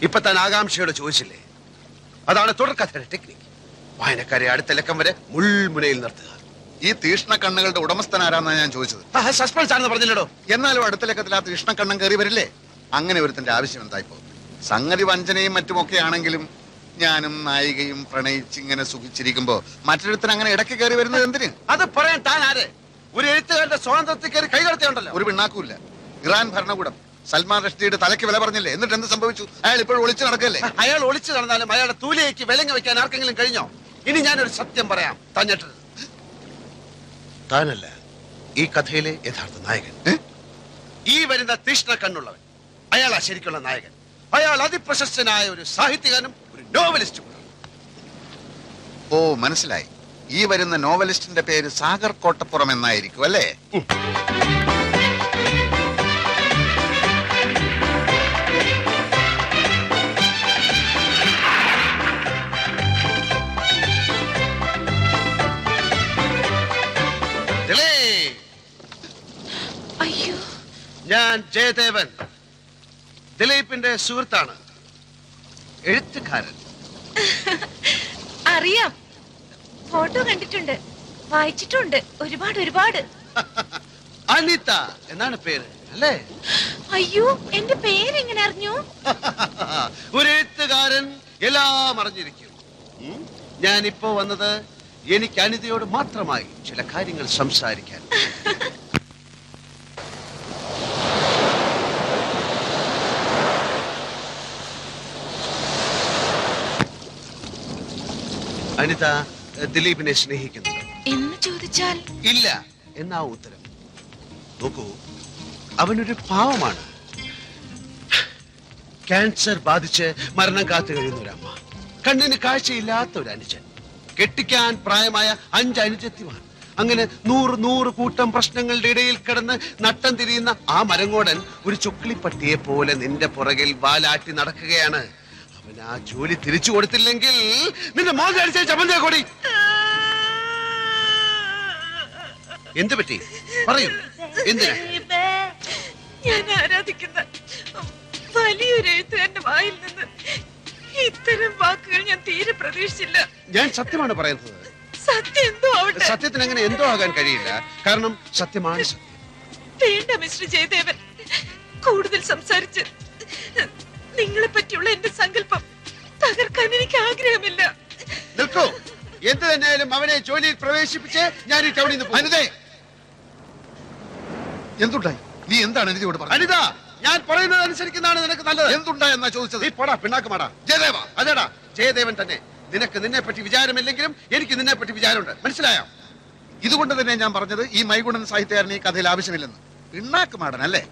ഇപ്പൊ താൻ ആകാംക്ഷയോട് ചോദിച്ചില്ലേ, അതാണ് തുടർക്കഥയുടെ ടെക്നിക്ക്. വായനക്കാരെ അടുത്ത ലക്കം വരെ മുൾമുനയിൽ നിർത്തുക. ഈ തീഷ്ണ കണ്ണുകളുടെ ഉടമസ്ഥൻ ആരാന്നാണ് ഞാൻ ചോദിച്ചത്. സസ്പെൻസ് ആണെന്ന് പറഞ്ഞില്ലടോ. എന്നാലും അടുത്ത ലക്കത്തിൽ ആ തീഷ്ണ കണ്ണം കയറി വരില്ലേ? അങ്ങനെ ഒരുത്തിന്റെ ആവശ്യം എന്തായിപ്പോ? സംഗതി വഞ്ചനയും മറ്റുമൊക്കെ ആണെങ്കിലും ഞാനും നായികയും പ്രണയിച്ചിങ്ങനെ സുഖിച്ചിരിക്കുമ്പോ മറ്റൊരുത്തിന് അങ്ങനെ ഇടയ്ക്ക് കയറി വരുന്നത് എന്തിന്? അത് പറയാൻ താൻ ആര്? ഒരു എഴുത്തുകാരന്റെ സ്വാതന്ത്ര്യത്തിൽ കയറി കൈകടത്തിയുണ്ടല്ലോ. ഒരു പിണ്ണാക്കൂല്ല. ഇറാൻ ഭരണകൂടം സൽമാൻ റഷ്ദിയുടെ തലയ്ക്ക് വില പറഞ്ഞില്ലേ? എന്നിട്ട് എന്ത് സംഭവിച്ചു? അയാൾ ഇപ്പോഴും ഒളിച്ചു നടക്കല്ലേ? അയാൾ ഒളിച്ചു നടന്നാലും അയാളുടെ തൂലിയേക്ക് വിലങ്ങ വെക്കാൻ ആർക്കെങ്കിലും കഴിഞ്ഞോ? ഇനി ഞാനൊരു സത്യം പറയാം, തഞ്ഞിട്ടത് താനല്ല ഈ കഥയിലെ യഥാർത്ഥ നായകൻ. ഈ വരുന്ന തീഷ്ണ കണ്ണുള്ളവൻ അയാളാ ശരിക്കുള്ള നായകൻ. അയാൾ അതിപ്രശസ്തനായ ഒരു സാഹിത്യകാരനും ഒരു നോവലിസ്റ്റും. ഓ, മനസ്സിലായി. ഈ വരുന്ന നോവലിസ്റ്റിന്റെ പേര് സാഗർ കോട്ടപ്പുറം എന്നായിരിക്കും അല്ലേ? അയ്യോ, ഞാൻ ജയദേവൻ, ദിലീപിന്റെ സുഹൃത്താണ്, എഴുത്തുകാരൻ. അറിയാം, ഫോട്ടോ കണ്ടിട്ടുണ്ട്, വായിച്ചിട്ടുണ്ട് ഒരുപാട്. അനിത എന്നാണ് പേര് അല്ലേ? അയ്യോ, എന്റെ പേരെങ്ങനെ അറിഞ്ഞു? ഒരു എഴുത്തുകാരൻ എല്ലാം അറിഞ്ഞിരിക്കും. ഞാനിപ്പോ വന്നത് എനിക്ക് അനിതയോട് മാത്രമായി ചില കാര്യങ്ങൾ സംസാരിക്കാൻ. അനിത ദിലീപിനെ സ്നേഹിക്കുന്നു എന്ന് ചോദിച്ചാൽ ഇല്ല എന്നാ ഉത്തരം. നോക്കൂ, അവനൊരു പാവമാണ്. ക്യാൻസർ ബാധിച്ച് മരണം കാത്തു കഴിയുന്ന ഒരമ്മ, കണ്ണിന് കാഴ്ചയില്ലാത്ത ഒരു അനുജൻ, കെട്ടിക്കാൻ പ്രായമായ 5 അനുജത്തിമാർ. അങ്ങനെ 100 കൂട്ടം പ്രശ്നങ്ങളുടെ ഇടയിൽ കിടന്ന് നട്ടം തിരിയുന്ന ആ മരങ്ങോടൻ ഒരു ചുക്ലിപ്പട്ടിയെ പോലെ നിന്റെ പുറകിൽ വാലാട്ടി നടക്കുകയാണ്. അവൻ ആ ജോലി തിരിച്ചു കൊടുത്തില്ലെങ്കിൽ നിന്റെ മോൻ അടിച്ച ചമന്തിയെ കൂടി. എന്ത് പറ്റി പറയൂ, എന്തിനാ? ഞാൻ ആരാധിക്കുന്ന വലിയൊരു എഴുത്തുകാരന്റെ വായിൽ നിന്ന് ഇത്തരം വാക്കുകൾ ഞാൻ തീരെ പ്രതീക്ഷിച്ചില്ല. ഞാൻ സത്യമാണ് പറയുന്നത്. സത്യം എന്തോ ആവട്ടെ. സത്യത്തിന് അങ്ങനെ എന്തോ ആകാൻ കഴിയില്ല, കാരണം സത്യമാണ് സത്യം. വേണ്ട മിസ്റ്റർ ജയദേവൻ, കൂടുതൽ സംസാരിച്ച് നിങ്ങളെ പറ്റിയുള്ള എന്റെ സങ്കല്പം തകർക്കാൻ എനിക്ക് ആഗ്രഹമില്ല. നിൽക്കൂ, എന്ത് തന്നെയായാലും അവനെ ജോലിയിൽ പ്രവേശിപ്പിച്ച് ഞാൻ ഈ ടൗണിൽ നിന്ന് അനിതേ, എന്തുണ്ടായി? നീ എന്താണ് അനിതയോട് പറഞ്ഞത്? അനിത, ഞാൻ പറയുന്നത് അനുസരിക്കുന്നതാണ് നിനക്ക് നല്ലത്. എന്തുണ്ടായി എന്നാ ചോദിച്ചത്? നീ പോടാ, പിണ്ണാക്കുമാടാ. ജയദേവ, അതേടാ ജയദേവൻ തന്നെ. നിനക്ക് നിന്നെ പറ്റി വിചാരമില്ലെങ്കിലും എനിക്ക് നിന്നെ പറ്റി വിചാരമുണ്ട്, മനസ്സിലായോ? ഇതുകൊണ്ട് തന്നെ ഞാൻ പറഞ്ഞത് ഈ മൈഗുണൻ സാഹിത്യകാരൻ ഈ കഥയിൽ ആവശ്യമില്ലെന്ന്. പിണ്ണാക്ക് മാടൻ അല്ലേ?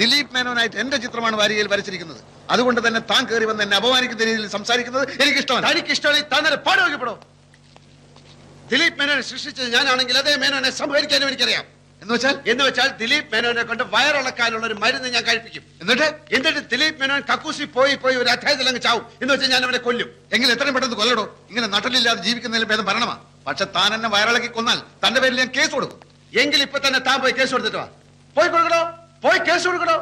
ദിലീപ് മേനോനായിട്ട് എന്റെ ചിത്രമാണ് വാരികയിൽ വരച്ചിരിക്കുന്നത്. അതുകൊണ്ട് തന്നെ താൻ കയറി വന്ന് എന്നെ അപമാനിക്കുന്ന രീതിയിൽ സംസാരിക്കുന്നത് എനിക്ക് ഇഷ്ടമല്ല. തനിക്ക് ഇഷ്ടമാണെങ്കിൽ താൻ തന്നെ പാടുവെക്കപ്പെടോ. ദിലീപ് മേനോനെ സൃഷ്ടിച്ചത് ഞാനാണെങ്കിൽ അതേ മേനോനെ സംഹരിക്കാനും എനിക്കറിയാം. എന്ന് വെച്ചാൽ ദിലീപ് മേനോനെ കൊണ്ട് വയറിളക്കാനുള്ള ഒരു മരുന്ന് ഞാൻ കഴിപ്പിക്കും. എന്നിട്ട് ദിലീപ് മേനോൻ കക്കൂസി പോയി ഒരു അധ്യായത്തിൽ അങ്ങ് ചാവും. എന്ന് വെച്ചാൽ ഞാൻ അവനെ കൊല്ലും. എങ്കിൽ എത്രയും പെട്ടെന്ന് കൊല്ലടോ. ഇങ്ങനെ നട്ടലില്ലാതെ ജീവിക്കുന്നതിൽ ഭേദം ഭരണമാ. പക്ഷെ താൻ എന്നെ വയറിളക്കി കൊന്നാൽ തന്റെ പേരിൽ ഞാൻ കേസ് കൊടുക്കും. എങ്കിൽ ഇപ്പൊ തന്നെ താൻ പോയി കേസ് കൊടുത്തിട്ട് വാ. പോയി കൊടുക്കണോ, പോയി കേസ് കൊടുക്കണോ.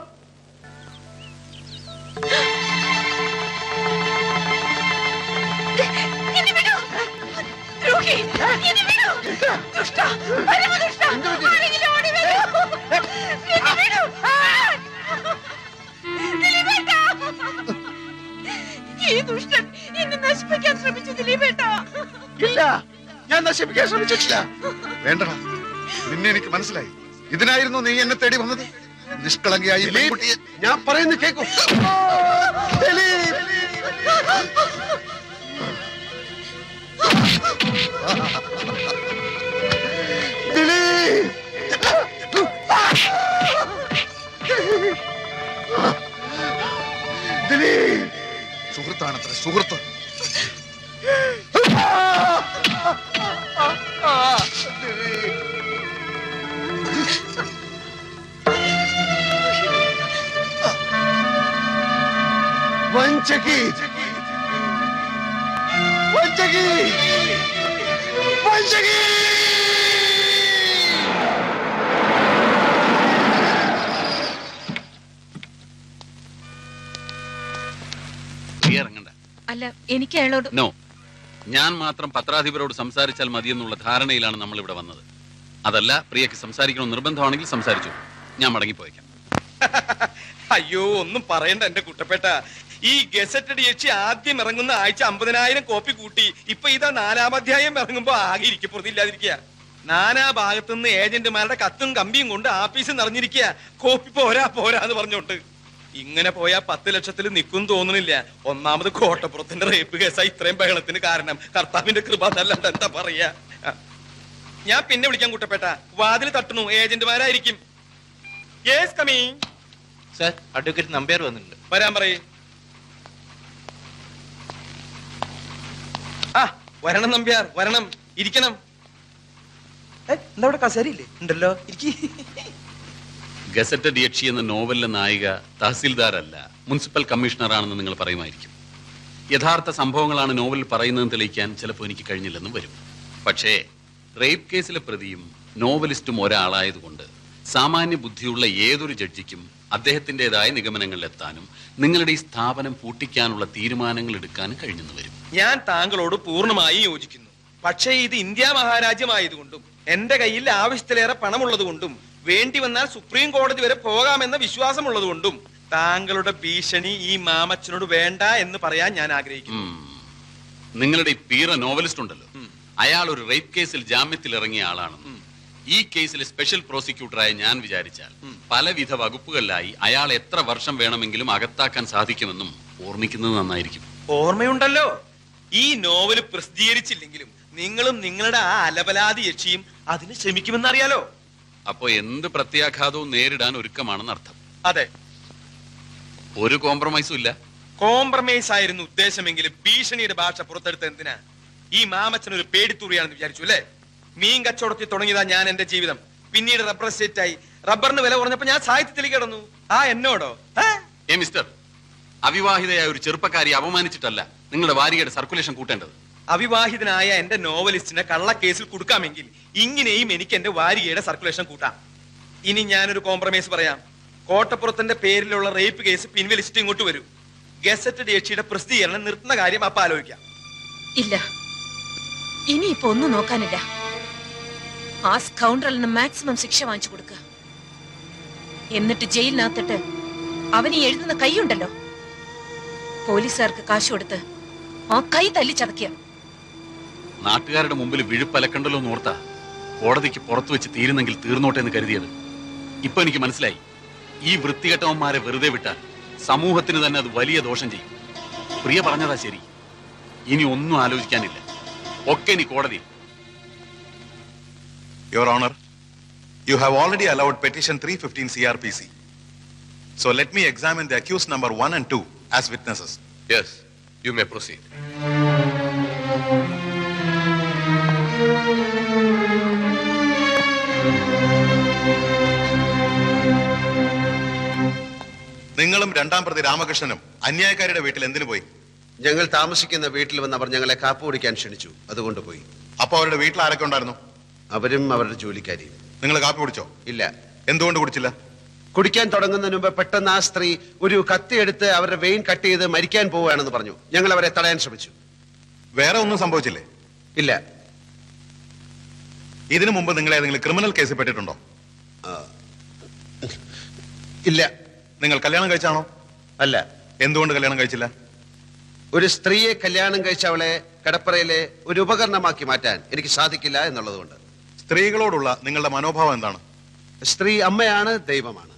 ഈ ദുഷ്ടൻ എന്നെ നശിപ്പിക്കാൻ ശ്രമിച്ചു ദിലീപേട്ട. ഇല്ല, ഞാൻ നശിപ്പിക്കാൻ ശ്രമിച്ചിട്ടില്ല. വേണ്ടടാ, നിന്നെ എനിക്ക് മനസ്സിലായി. ഇതിനായിരുന്നു നീ എന്നെ തേടി വന്നത്. നിഷ്കളങ്കയായി ഞാൻ പറയുന്നത് കേൾക്കൂ. സുഹൃത്താണത്ര, സുഹൃത്ത്. വഞ്ചകി, വഞ്ചകി, വഞ്ചകി. പ്രിയ ഇറങ്ങണ്ട. അല്ല, എനിക്ക് അയാളോട് നോ, ഞാൻ മാത്രം പത്രാധിപരോട് സംസാരിച്ചാൽ മതിയെന്നുള്ള ധാരണയിലാണ് നമ്മൾ ഇവിടെ വന്നത്. അതല്ല, പ്രിയക്ക് സംസാരിക്കണം നിർബന്ധമാണെങ്കിൽ സംസാരിച്ചു. ഞാൻ മടങ്ങിപ്പോയേക്കാം. അയ്യോ, ഒന്നും പറയണ്ട എന്റെ കുട്ടപ്പേട്ട. ഈ ഗസറ്റഡ് യക്ഷി ആദ്യം ഇറങ്ങുന്ന ആഴ്ച 50,000 കോപ്പി കൂട്ടി. ഇപ്പൊ ഇതാ 4-ാം അധ്യായം ഇറങ്ങുമ്പോ ആകെ ഇരിക്കപ്പുറത്തില്ലാതിരിക്കുക. നാനാ ഭാഗത്തുനിന്ന് ഏജന്റുമാരുടെ കത്തും കമ്പിയും കൊണ്ട് ആഫീസ് നിറഞ്ഞിരിക്കുക. കോപ്പി പോരാന്ന് പറഞ്ഞോണ്ട്. ഇങ്ങനെ പോയാ 10 ലക്ഷത്തിൽ നിൽക്കും തോന്നുന്നില്ല. ഒന്നാമത് കോട്ടപ്പുറത്തിന്റെ റേപ്പ് കേസാ ഇത്രയും ബഹളത്തിന് കാരണം. കർത്താവിന്റെ കൃപ എന്നല്ലാണ്ട് എന്താ പറയാ. ഞാൻ പിന്നെ വിളിക്കാൻ കുട്ടപ്പേട്ട. വാതിൽ തട്ടുന്നു, ഏജന്റുമാരായിരിക്കും. Yes, coming. Sir, advocate Nambiar വന്നിട്ടുണ്ട്. വരാൻ പറയേ. ആ, വരണം നമ്പ്യാർ, വരണം. ഇരിക്കണം. എന്താ ഇവിടെ കസേരയില്ലേ? ഉണ്ടല്ലോ, ഇരിക്കി. ഗസറ്റഡ് യക്ഷി എന്ന നോവലിലെ നായിക തഹസിൽദാരല്ല, മുനിസിപ്പൽ കമ്മീഷണറാണെന്ന് നിങ്ങൾ പറയുമായിരിക്കും. യഥാർത്ഥ സംഭവങ്ങളാണ് നോവലിൽ പറയുന്നതെന്ന് തെളിയിക്കാൻ ചിലപ്പോൾ എനിക്ക് കഴിഞ്ഞില്ലെന്നും വരും. പക്ഷേ റേപ്പ് കേസിലെ പ്രതിയും നോവലിസ്റ്റും ഒരാളായതുകൊണ്ട് സാമാന്യ ബുദ്ധിയുള്ള ഏതൊരു ജഡ്ജിക്കും അദ്ദേഹത്തിൻ്റെതായ നിഗമനങ്ങളിലെത്താനും നിങ്ങളുടെ ഈ സ്ഥാപനം പൂട്ടിക്കാനുള്ള തീരുമാനങ്ങൾ എടുക്കാനും കഴിഞ്ഞെന്ന് വരും. ഞാൻ താങ്കളോട് പൂർണ്ണമായി യോജിക്കുന്നു. പക്ഷേ ഇത് ഇന്ത്യ മഹാരാജ്യമായതുകൊണ്ടും എന്റെ കയ്യിൽ ആവശ്യത്തിലേറെ പണമുള്ളത് കൊണ്ടും വേണ്ടി വന്നാൽ സുപ്രീം കോടതി വരെ പോകാമെന്ന വിശ്വാസമുള്ളത് കൊണ്ടും താങ്കളുടെ ഭീഷണി ഈ മാമച്ചനോട് വേണ്ട എന്ന് പറയാൻ ഞാൻ ആഗ്രഹിക്കുന്നു. നിങ്ങളുടെ ഈ പീറ നോവലിസ്റ്റ് ഉണ്ടല്ലോ, അയാൾ ഒരു റേപ്പ് കേസിൽ ജാമ്യത്തിൽ ഇറങ്ങിയ ആളാണെന്നും ഈ കേസിലെ സ്പെഷ്യൽ പ്രോസിക്യൂട്ടറായ ഞാൻ വിചാരിച്ചാൽ പലവിധ വകുപ്പുകളിലായി അയാൾ എത്ര വർഷം വേണമെങ്കിലും അകത്താക്കാൻ സാധിക്കുമെന്നും ഓർമ്മിക്കുന്നത് നന്നായിരിക്കും. ഓർമ്മയുണ്ടല്ലോ. ഈ നോവല് പ്രസിദ്ധീകരിച്ചില്ലെങ്കിലും നിങ്ങളും നിങ്ങളുടെ ആ അലപലാതി യക്ഷിയും അതിന് ശ്രമിക്കുമെന്നറിയാലോ. അപ്പോ എന്ത് പ്രത്യാഘാതവും നേരിടാൻ ഒരുക്കമാണെന്ന് അർത്ഥം. അതെ, ഒരു കോംപ്രമൈസും ഇല്ല. കോംപ്രമൈസ് ആയിരുന്നു ഉദ്ദേശമെങ്കിലും ഭീഷണിയുടെ ഭാഷ പുറത്തെടുത്ത് എന്തിനാ? ഈ മാമച്ചൻ ഒരു പേടിത്തൂറിയാണെന്ന് വിചാരിച്ചു അല്ലേ? മീൻ കച്ചവടത്തിൽ തുടങ്ങിയതാ ഞാൻ എന്റെ ജീവിതം. പിന്നീട് റബ്ബർ എസ്റ്റേറ്റ് ആയി. റബ്ബറിന് വില കുറഞ്ഞപ്പോ ഞാൻ സാഹിത്യത്തിലേക്ക് കിടന്നു. ആ എന്നോടോ? മിസ്റ്റർ, അവിവാഹിതയായ ഒരു ചെറുപ്പക്കാരിയെ അപമാനിച്ചിട്ടല്ല നിങ്ങളുടെ വാരികയുടെ സർക്കുലേഷൻ കൂട്ടേണ്ടത്. അവിവാഹിതനായ എന്റെ നോവലിസ്റ്റിനെ കള്ളക്കേസിൽ കൊടുക്കാമെങ്കിൽ ഇങ്ങനെയും എനിക്ക് എന്റെ വാരികയുടെ സർക്കുലേഷൻ കൂട്ടാം. ഇനി ഞാനൊരു കോംപ്രമൈസ് പറയാം. കോട്ടപ്പുറത്തിന്റെ പേരിലുള്ള റേപ്പ് കേസ് പിൻവലിച്ചിട്ട് ഇങ്ങോട്ട് വരൂ. ഗസറ്റഡ് യക്ഷിയുടെ പ്രസിദ്ധീകരണം നിർത്തുന്ന കാര്യം അപ്പൊ ആലോചിക്കാം. ഇല്ല, ഇനിയിപ്പോ ഒന്നും നോക്കാനില്ല. ആ സ്കൗണ്ടറലിന് മാക്സിമം ശിക്ഷ വാങ്ങിച്ചു കൊടുക്കുക. എന്നിട്ട് ജയിലിനകത്തിട്ട് അവന് എഴുതുന്ന കൈയുണ്ടല്ലോ, പോലീസുകാർക്ക് കാശ് കൊടുത്ത് ആ കൈ തല്ലി ചതക്കുക. നാട്ടുകാരുടെ മുമ്പിൽ വിഴുപ്പലക്കണ്ടല്ലോ എന്ന് ഓർത്താ കോടതിക്ക് പുറത്തു വെച്ച് തീരുന്നെങ്കിൽ തീർന്നോട്ടെ എന്ന് കരുതിയത്. ഇപ്പൊ എനിക്ക് മനസ്സിലായി, ഈ വൃത്തികെട്ടവന്മാരെ വെറുതെ വിട്ടാൽ സമൂഹത്തിന് തന്നെ അത് വലിയ ദോഷം ചെയ്യും. പ്രിയ പറഞ്ഞതാ ശരി. ഇനി ഒന്നും ആലോചിക്കാനില്ല, ഒക്കെ ഇനി കോടതി. Your Honor, you have already allowed petition 315 CRPC. So let me examine the accused number 1 and 2 as witnesses. Yes, you may proceed. നിങ്ങളും രണ്ടാം പ്രതി രാമകൃഷ്ണനും അന്യായക്കാരുടെ വീട്ടിൽ എന്തിനു പോയി? ഞങ്ങൾ താമസിക്കുന്ന വീട്ടിൽ വന്ന് അവർ ഞങ്ങളെ കാപ്പ് കുടിക്കാൻ ക്ഷണിച്ചു, അതുകൊണ്ട് പോയി. അപ്പൊ അവരുടെ വീട്ടിൽ ആരൊക്കെ ഉണ്ടായിരുന്നു? അവരും അവരുടെ ജോലിക്കാരിയും. നിങ്ങൾ കാപ്പി കുടിച്ചോ? ഇല്ല. എന്തുകൊണ്ട് കുടിച്ചില്ല? കുടിക്കാൻ തുടങ്ങുന്നതിന് മുമ്പ് പെട്ടെന്ന് ആ സ്ത്രീ ഒരു കത്തിയെടുത്ത് അവരുടെ വെയിൻ കട്ട് ചെയ്ത് മരിക്കാൻ പോവുകയാണെന്ന് പറഞ്ഞു. ഞങ്ങൾ അവരെ തടയാൻ ശ്രമിച്ചു. വേറെ ഒന്നും സംഭവിച്ചില്ലേ? ഇല്ല. ഇതിനു മുമ്പ് നിങ്ങൾ ഏതെങ്കിലും ക്രിമിനൽ കേസിൽ പെട്ടിട്ടുണ്ടോ? ഇല്ല. നിങ്ങൾ കല്യാണം കഴിച്ചാണോ? അല്ല. എന്തുകൊണ്ട് കല്യാണം കഴിച്ചില്ല? ഒരു സ്ത്രീയെ കല്യാണം കഴിച്ച അവളെ കടപ്പറയിലെ ഒരു ഉപകരണമാക്കി മാറ്റാൻ എനിക്ക് സാധിക്കില്ല എന്നുള്ളതുകൊണ്ട്. സ്ത്രീകളോടുള്ള നിങ്ങളുടെ മനോഭാവം എന്താണ്? സ്ത്രീ അമ്മയാണ്, ദൈവമാണ്.